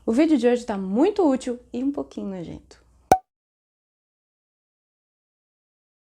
O vídeo de hoje está muito útil e um pouquinho nojento.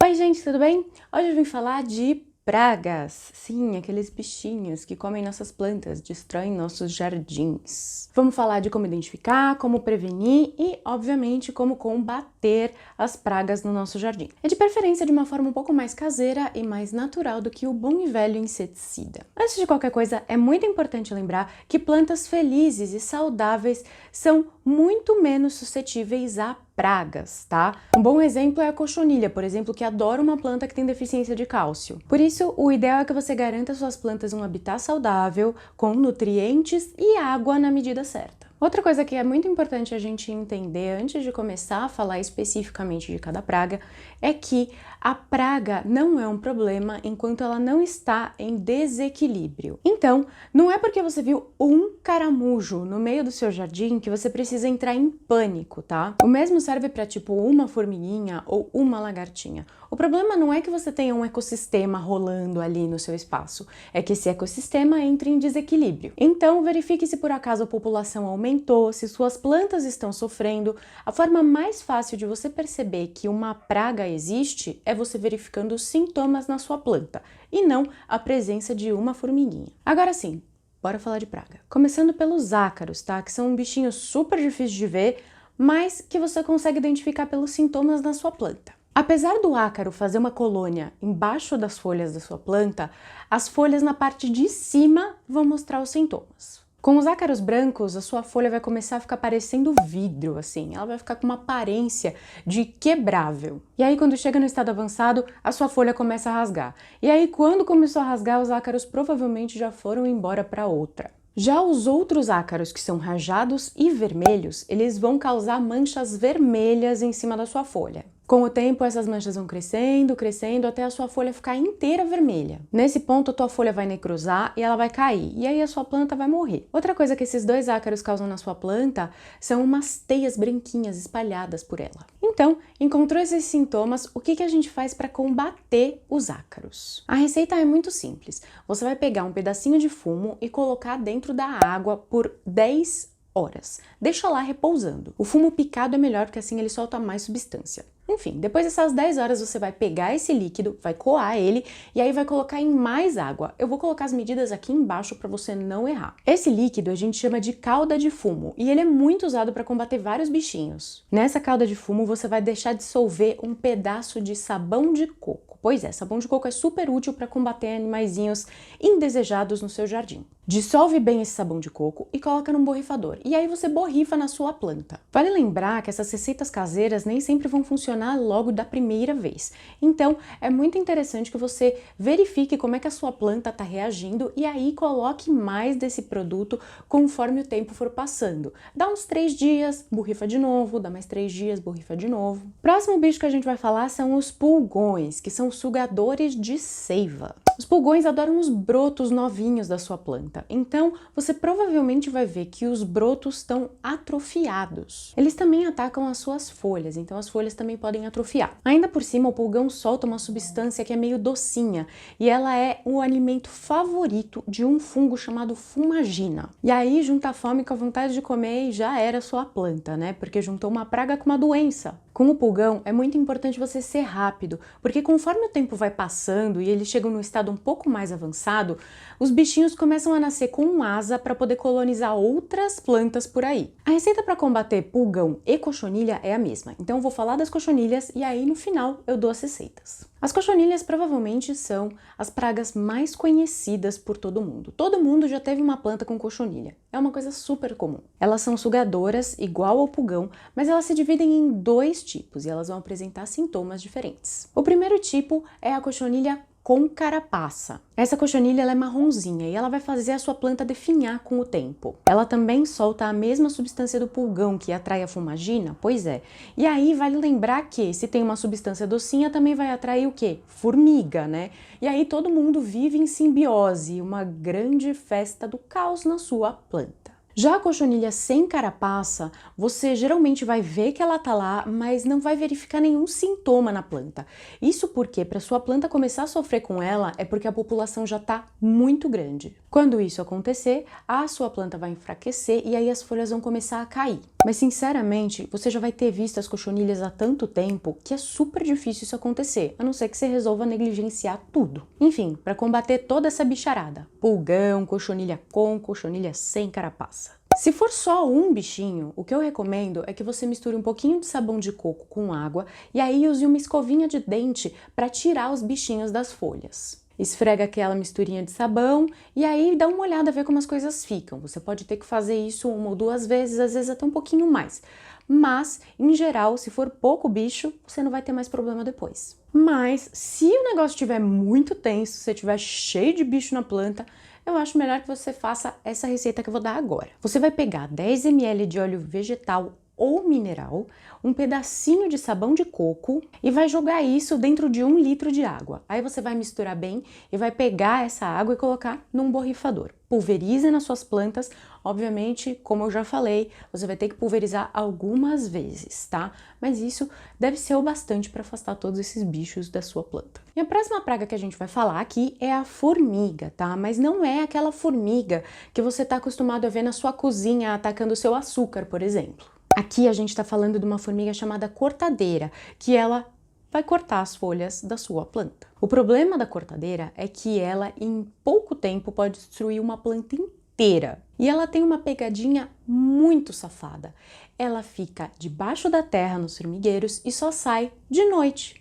Oi gente, tudo bem? Hoje eu vim falar de pragas. Sim, aqueles bichinhos que comem nossas plantas, destroem nossos jardins. Vamos falar de como identificar, como prevenir e, obviamente, como combater as pragas no nosso jardim. É de preferência de uma forma um pouco mais caseira e mais natural do que o bom e velho inseticida. Antes de qualquer coisa, é muito importante lembrar que plantas felizes e saudáveis são muito menos suscetíveis a pragas, tá? Um bom exemplo é a cochonilha, por exemplo, que adora uma planta que tem deficiência de cálcio. Por isso, o ideal é que você garanta suas plantas um habitat saudável, com nutrientes e água na medida certa. Outra coisa que é muito importante a gente entender antes de começar a falar especificamente de cada praga é que a praga não é um problema enquanto ela não está em desequilíbrio. Então, não é porque você viu um caramujo no meio do seu jardim que você precisa entrar em pânico, tá? O mesmo serve para tipo uma formiguinha ou uma lagartinha. O problema não é que você tenha um ecossistema rolando ali no seu espaço, é que esse ecossistema entre em desequilíbrio. Então, verifique se por acaso a população aumentou, se suas plantas estão sofrendo. A forma mais fácil de você perceber que uma praga existe é você verificando os sintomas na sua planta, e não a presença de uma formiguinha. Agora sim, bora falar de praga. Começando pelos ácaros, tá? Que são um bichinho super difícil de ver, mas que você consegue identificar pelos sintomas na sua planta. Apesar do ácaro fazer uma colônia embaixo das folhas da sua planta, as folhas na parte de cima vão mostrar os sintomas. Com os ácaros brancos, a sua folha vai começar a ficar parecendo vidro, assim. Ela vai ficar com uma aparência de quebrável. E aí, quando chega no estado avançado, a sua folha começa a rasgar. E aí, quando começou a rasgar, os ácaros provavelmente já foram embora para outra. Já os outros ácaros, que são rajados e vermelhos, eles vão causar manchas vermelhas em cima da sua folha. Com o tempo, essas manchas vão crescendo, crescendo, até a sua folha ficar inteira vermelha. Nesse ponto, a tua folha vai necrosar e ela vai cair, e aí a sua planta vai morrer. Outra coisa que esses dois ácaros causam na sua planta são umas teias branquinhas espalhadas por ela. Então, encontrou esses sintomas, o que a gente faz para combater os ácaros? A receita é muito simples. Você vai pegar um pedacinho de fumo e colocar dentro da água por 10 horas. Deixa lá repousando. O fumo picado é melhor porque assim ele solta mais substância. Enfim, depois dessas 10 horas você vai pegar esse líquido, vai coar ele e aí vai colocar em mais água. Eu vou colocar as medidas aqui embaixo para você não errar. Esse líquido a gente chama de calda de fumo e ele é muito usado para combater vários bichinhos. Nessa calda de fumo você vai deixar dissolver um pedaço de sabão de coco. Pois é, sabão de coco é super útil para combater animaizinhos indesejados no seu jardim. Dissolve bem esse sabão de coco e coloca num borrifador. E aí você borrifa na sua planta. Vale lembrar que essas receitas caseiras nem sempre vão funcionar logo da primeira vez. Então, é muito interessante que você verifique como é que a sua planta está reagindo e aí coloque mais desse produto conforme o tempo for passando. Dá uns 3 dias, borrifa de novo, dá mais 3 dias, borrifa de novo. Próximo bicho que a gente vai falar são os pulgões, que são sugadores de seiva. Os pulgões adoram os brotos novinhos da sua planta, então você provavelmente vai ver que os brotos estão atrofiados. Eles também atacam as suas folhas, então as folhas também podem atrofiar. Ainda por cima, o pulgão solta uma substância que é meio docinha e ela é o alimento favorito de um fungo chamado fumagina. E aí junta a fome com a vontade de comer e já era a sua planta, né? Porque juntou uma praga com uma doença. Com o pulgão é muito importante você ser rápido, porque conforme o tempo vai passando e eles chegam no estado um pouco mais avançado, os bichinhos começam a nascer com asa para poder colonizar outras plantas por aí. A receita para combater pulgão e cochonilha é a mesma, então eu vou falar das cochonilhas e aí no final eu dou as receitas. As cochonilhas provavelmente são as pragas mais conhecidas por todo mundo. Todo mundo já teve uma planta com cochonilha. É uma coisa super comum. Elas são sugadoras, igual ao pulgão, mas elas se dividem em 2 tipos e elas vão apresentar sintomas diferentes. O primeiro tipo é a cochonilha com carapaça. Essa cochonilha ela é marronzinha e ela vai fazer a sua planta definhar com o tempo. Ela também solta a mesma substância do pulgão que atrai a fumagina? Pois é. E aí vale lembrar que se tem uma substância docinha também vai atrair o quê? Formiga, né? E aí todo mundo vive em simbiose, uma grande festa do caos na sua planta. Já a cochonilha sem carapaça, você geralmente vai ver que ela tá lá, mas não vai verificar nenhum sintoma na planta. Isso porque para sua planta começar a sofrer com ela é porque a população já tá muito grande. Quando isso acontecer, a sua planta vai enfraquecer e aí as folhas vão começar a cair. Mas sinceramente, você já vai ter visto as cochonilhas há tanto tempo que é super difícil isso acontecer, a não ser que você resolva negligenciar tudo. Enfim, para combater toda essa bicharada, pulgão, cochonilha com, cochonilha sem carapaça. Se for só um bichinho, o que eu recomendo é que você misture um pouquinho de sabão de coco com água e aí use uma escovinha de dente para tirar os bichinhos das folhas. Esfrega aquela misturinha de sabão e aí dá uma olhada, ver como as coisas ficam. Você pode ter que fazer isso 1 ou 2 vezes, às vezes até um pouquinho mais. Mas, em geral, se for pouco bicho, você não vai ter mais problema depois. Mas, se o negócio estiver muito tenso, se estiver cheio de bicho na planta, eu acho melhor que você faça essa receita que eu vou dar agora. Você vai pegar 10 ml de óleo vegetal ou mineral, um pedacinho de sabão de coco e vai jogar isso dentro de 1 litro de água. Aí você vai misturar bem e vai pegar essa água e colocar num borrifador. Pulverize nas suas plantas. Obviamente, como eu já falei, você vai ter que pulverizar algumas vezes, tá? Mas isso deve ser o bastante para afastar todos esses bichos da sua planta. E a próxima praga que a gente vai falar aqui é a formiga, tá? Mas não é aquela formiga que você tá acostumado a ver na sua cozinha atacando o seu açúcar, por exemplo. Aqui a gente está falando de uma formiga chamada cortadeira, que ela vai cortar as folhas da sua planta. O problema da cortadeira é que ela, em pouco tempo, pode destruir uma planta inteira. E ela tem uma pegadinha muito safada. Ela fica debaixo da terra nos formigueiros e só sai de noite.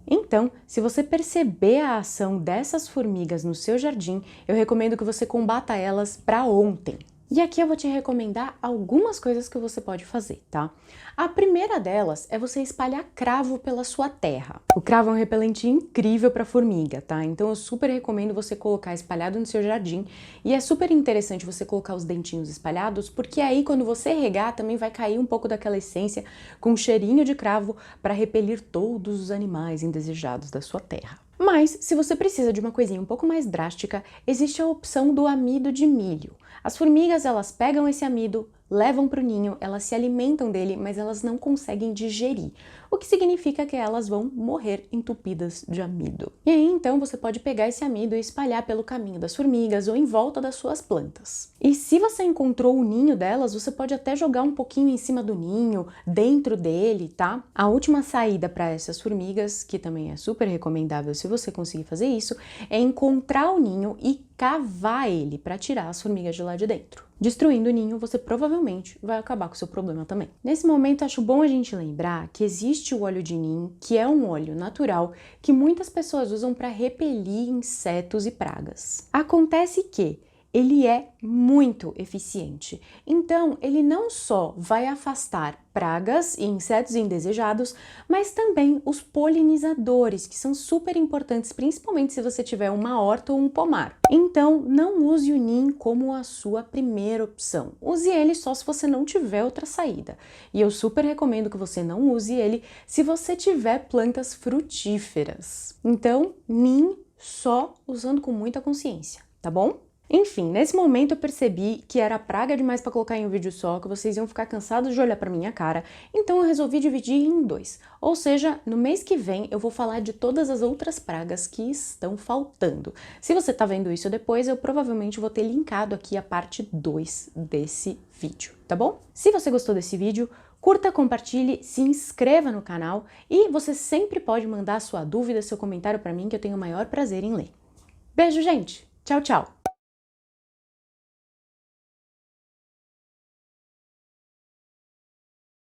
Então, se você perceber a ação dessas formigas no seu jardim, eu recomendo que você combata elas para ontem. E aqui eu vou te recomendar algumas coisas que você pode fazer, tá? A primeira delas é você espalhar cravo pela sua terra. O cravo é um repelente incrível para formiga, tá? Então eu super recomendo você colocar espalhado no seu jardim e é super interessante você colocar os dentinhos espalhados porque aí quando você regar também vai cair um pouco daquela essência com um cheirinho de cravo para repelir todos os animais indesejados da sua terra. Mas, se você precisa de uma coisinha um pouco mais drástica, existe a opção do amido de milho. As formigas, elas pegam esse amido, levam para o ninho, elas se alimentam dele, mas elas não conseguem digerir, o que significa que elas vão morrer entupidas de amido. E aí, então, você pode pegar esse amido e espalhar pelo caminho das formigas ou em volta das suas plantas. E se você encontrou o ninho delas, você pode até jogar um pouquinho em cima do ninho, dentro dele, tá? A última saída para essas formigas, que também é super recomendável se você conseguir fazer isso, é encontrar o ninho e cavar ele para tirar as formigas de lá de dentro. Destruindo o ninho, você provavelmente vai acabar com o seu problema também. Nesse momento, acho bom a gente lembrar que existe o óleo de nim, que é um óleo natural que muitas pessoas usam para repelir insetos e pragas. Acontece que ele é muito eficiente. Então, ele não só vai afastar pragas e insetos indesejados, mas também os polinizadores, que são super importantes, principalmente se você tiver uma horta ou um pomar. Então, não use o nim como a sua primeira opção. Use ele só se você não tiver outra saída. E eu super recomendo que você não use ele se você tiver plantas frutíferas. Então, nim só usando com muita consciência, tá bom? Enfim, nesse momento eu percebi que era praga demais para colocar em um vídeo só, que vocês iam ficar cansados de olhar para minha cara, então eu resolvi dividir em 2. Ou seja, no mês que vem eu vou falar de todas as outras pragas que estão faltando. Se você tá vendo isso depois, eu provavelmente vou ter linkado aqui a parte 2 desse vídeo, tá bom? Se você gostou desse vídeo, curta, compartilhe, se inscreva no canal e você sempre pode mandar sua dúvida, seu comentário para mim, que eu tenho o maior prazer em ler. Beijo, gente! Tchau, tchau!